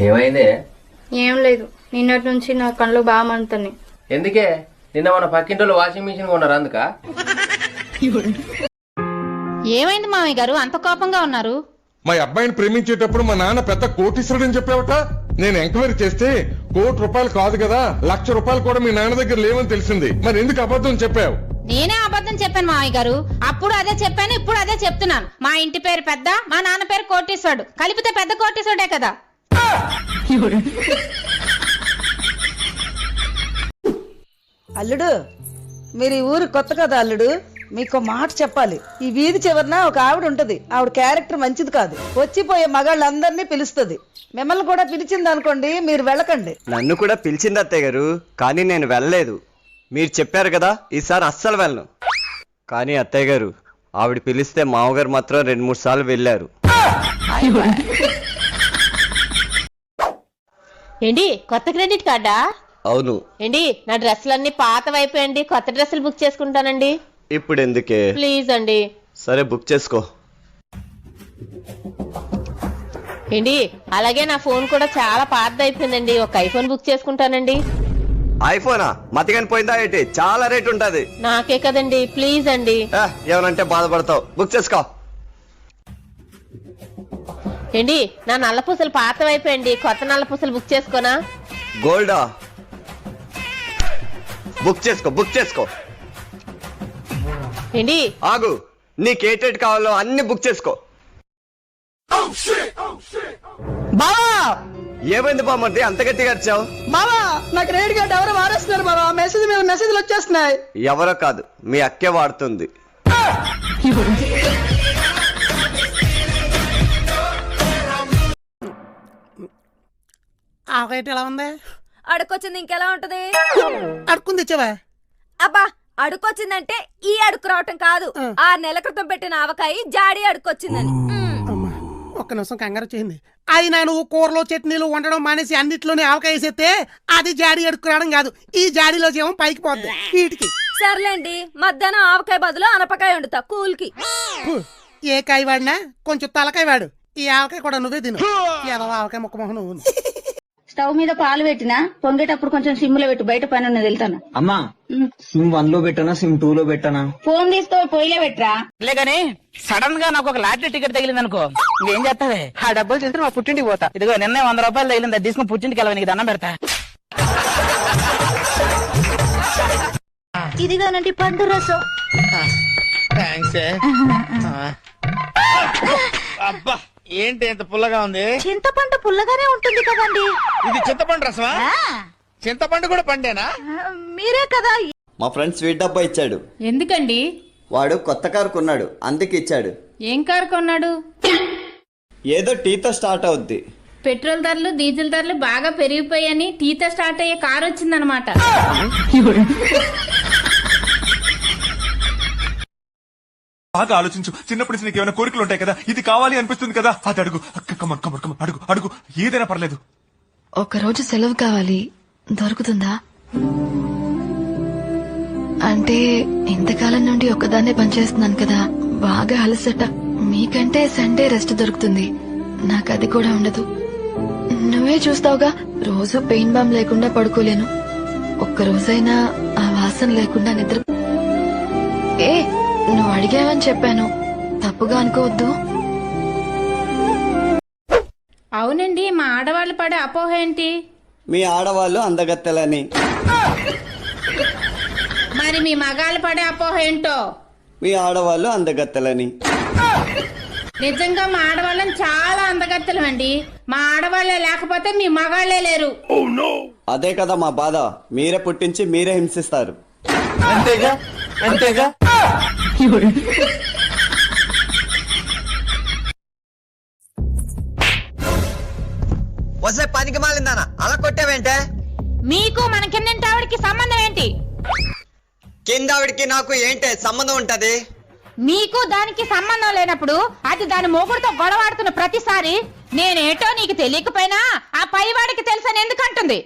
ఏమైంది? ఏం లేదు, నిన్నటి నుంచి నా కళ్ళు బాగా మండుతున్నాయి. ఎందుకే? నిన్న మన పక్కింట్లో వాషింగ్ మిషన్ కొన్నారు అందుక? ఏమైంది మామయ్య గారు అంత కోపంగా ఉన్నారు? మా అబ్బాయిని ప్రేమించేటప్పుడు మా నాన్న పెద్ద కోటీశ్వరుడు చెప్పావట. నేను ఎంక్వైరీ చేస్తే ₹1,00,000 కాదు కదా ₹1,00,000 కూడా మీ నాన్న దగ్గర లేవని తెలిసింది. మరి ఎందుకు అబద్ధం చెప్పావు? నేనే అబద్ధం చెప్పాను మామయ్య గారు. అప్పుడు అదే చెప్పాను, ఇప్పుడు అదే చెప్తున్నాను. మా ఇంటి పేరు పెద్ద, మా నాన్న పేరు కోటీశ్వరుడు. కలిపితే పెద్ద కోటీశ్వరుడే కదా. అల్లుడు, మీరు ఈ ఊరు కొత్త కదా అల్లుడు, మీకు మాట చెప్పాలి. ఈ వీధి చివరన ఒక ఆవిడ ఉంటది. ఆవిడ క్యారెక్టర్ మంచిది కాదు. వచ్చిపోయే మగాళ్ళందరినీ పిలుస్తుంది. మిమ్మల్ని కూడా పిలిచింది అనుకోండి, మీరు వెళ్ళకండి. నన్ను కూడా పిలిచింది అత్తయ్య గారు, కానీ నేను వెళ్ళలేదు. మీరు చెప్పారు కదా, ఈసారి అస్సలు వెళ్ళను. కానీ అత్తయ్య గారు, ఆవిడ పిలిస్తే మామగారు మాత్రం 2-3 సార్లు వెళ్ళారు. ఏంటి, కొత్త క్రెడిట్ కార్డా? అవును. ఏంటి, నా డ్రెస్సులన్నీ పాతవైపోయండి, కొత్త డ్రెస్సులు బుక్ చేసుకుంటానండి. ఇప్పుడు ఎందుకే? ప్లీజ్ అండి. సరే, బుక్ చేసుకో. ఏంటి, అలాగే నా ఫోన్ కూడా చాలా పాతదైపోయిందండి, ఒక ఐఫోన్ బుక్ చేసుకుంటానండి. ఐఫోనా? మతిగాని పోయిందా ఏంటి? చాలా రేట్ ఉంటది. నాకే కదండి, ప్లీజ్ అండి. ఏమనంటే బాధపడతావు. బుక్ చేసుకో. ఏంటి, నా నల్ల పూసలు పాతవైపోయండి, కొత్త నల్ల పూసలు బుక్ చేసుకోనా? గోల్డా? బుక్ చేసుకో, బుక్ చేసుకో. ఏంటి, ఆగు, నీకేటేట్ కావాలో అన్ని బుక్ చేసుకో. బావా, ఏమైంది బామ్మర్ది అంత గట్టిగా వచ్చావు? బావా, నా క్రెడిట్ కార్డు ఎవరో వారేస్తున్నారు బావా. మెసేజ్లు వచ్చేస్తున్నాయి. ఎవరో కాదు, మీ అక్కే వాడుతుంది. ఆవకాయ ఎలా ఉంది? అడుకొచ్చింది, ఇంకెలా ఉంటది? అడుక్కుంది ఇచ్చావా? అబ్బా, అడుకొచ్చిందంటే ఈ అడుకు రావటం కాదు, 6 నెలల క్రితం పెట్టిన ఆవకాయ జాడి అడుకొచ్చిందని. ఒక్క నిమిషం కంగారు వచ్చింది. అయినా నువ్వు కూరలో చట్నీలు వండడం మానేసి అన్నిట్లోనే ఆవకాయ వేసేస్తే అది జాడి అడుక్కు రావడం కాదు, ఈ జాడీలో జీవం పైకి పోద్ది వీటికి. సర్లేండి, మధ్యాహ్నం ఆవకాయ బదులు అనపకాయ వండుతా కూల్కి. ఏ కాయ వాడినా కొంచెం తలకాయ వాడు. ఈ ఆవకాయ కూడా నువ్వే తిను. ఏదో ఆవకాయ ముక్క మొహం నువ్వు. స్టవ్ మీద పాలు పెట్టినా పొంగేటప్పుడు కొంచెం సిమ్ లో పెట్టు, బయట పని ఉన్నది వెళ్తాను. అమ్మా, సిమ్ 1 లో పెట్టనా, సిమ్ 2 లో పెట్టనా? ఫోన్ తీసుకో, పొయ్యిలో పెట్టరా. లేగానే సడన్ గా నాకు ఒక లాటరీ టికెట్ తగిలింది అనుకో, ఇంకేం చేస్తావే? ఆ డబ్బులు తీసుకుని మా పుట్టింటికి పోతా. ఇదిగో నిన్నే ₹100 తగిలింది, అది తీసుకుని పుట్టింటికి వెళ్ళవా, నీకు దండం పెడతా. ఇదిగోనండి పండు రసం. అబ్బా, ఏంటి ఎంత పుల్లగా ఉంది? చింతపండు పుల్లగానే ఉంటుంది కదండి. ఇది చింతపండు రసమా? చింతపండు కూడా పండేనా? మీరే కదా. మా ఫ్రెండ్ స్వీట్ డబ్బా ఇచ్చాడు. ఎందుకండి? వాడు కొత్త కారు కొన్నాడు, అందుకే ఇచ్చాడు. ఏం కారు కొన్నాడు? ఏదో టీతో స్టార్ట్ అవుద్ది. పెట్రోల్ ధరలు, డీజిల్ ధరలు బాగా పెరిగిపోయాయని టీతో స్టార్ట్ అయ్యే కారు వచ్చిందనమాట. బాగా ఆలోచించు. చిన్నప్పుడు నీకు ఏమైనా కోరికలు ఉంటాయి కదా, ఇది కావాలి అనిపిస్తుంది కదా, అది అడుగు. అడుగు అడుగు, ఏదైనా పర్లేదు. ఒకరోజు సెలవు కావాలి, దొరుకుతుందా? అంటే ఇంతకాలం నుండి ఒక్కదాన్నే పనిచేస్తున్నాను కదా, బాగా అలసట. మీకంటే సండే రెస్ట్ దొరుకుతుంది, నాకు అది కూడా ఉండదు. నువ్వే చూస్తావుగా, రోజు పెయిన్ బామ్ లేకుండా పడుకోలేను. ఒక్కరోజైనా ఆ వాసన లేకుండా నిద్ర. నువ్వు అడిగావని చెప్పాను, తప్పుగా అనుకోవద్దు. అవునండి, మా ఆడవాళ్ళు పడే అపోహ ఏంటి? మీ ఆడవాళ్ళు అందగత్తెలని. మరి మీ మగాళ్ళు పడే అపోహ ఏంటో? మీ ఆడవాళ్ళు అందగత్తెలని. నిజంగా మా ఆడవాళ్ళని చాలా అందగత్తెలమండి. మా ఆడవాళ్లే లేకపోతే మీ మగాళ్లే లేరు. అదే కదా మా బాధ, మీరే పుట్టించి మీరే హింసిస్తారు. అంతేగా అంతేగా. వస్తే పనికి మాలిందానా అలా కొట్టావేంటే? మీకు మన కిందంటి ఆవిడికి సంబంధం ఏంటి? కింద ఆవిడికి నాకు ఏంటే సంబంధం ఉంటది? మీకు దానికి సంబంధం లేనప్పుడు అది దాని మొగుడుతో గొడవాడుతున్న ప్రతిసారి నేనేటో నీకు తెలియకపోయినా ఆ పైవాడికి తెలుసని ఎందుకంటుంది?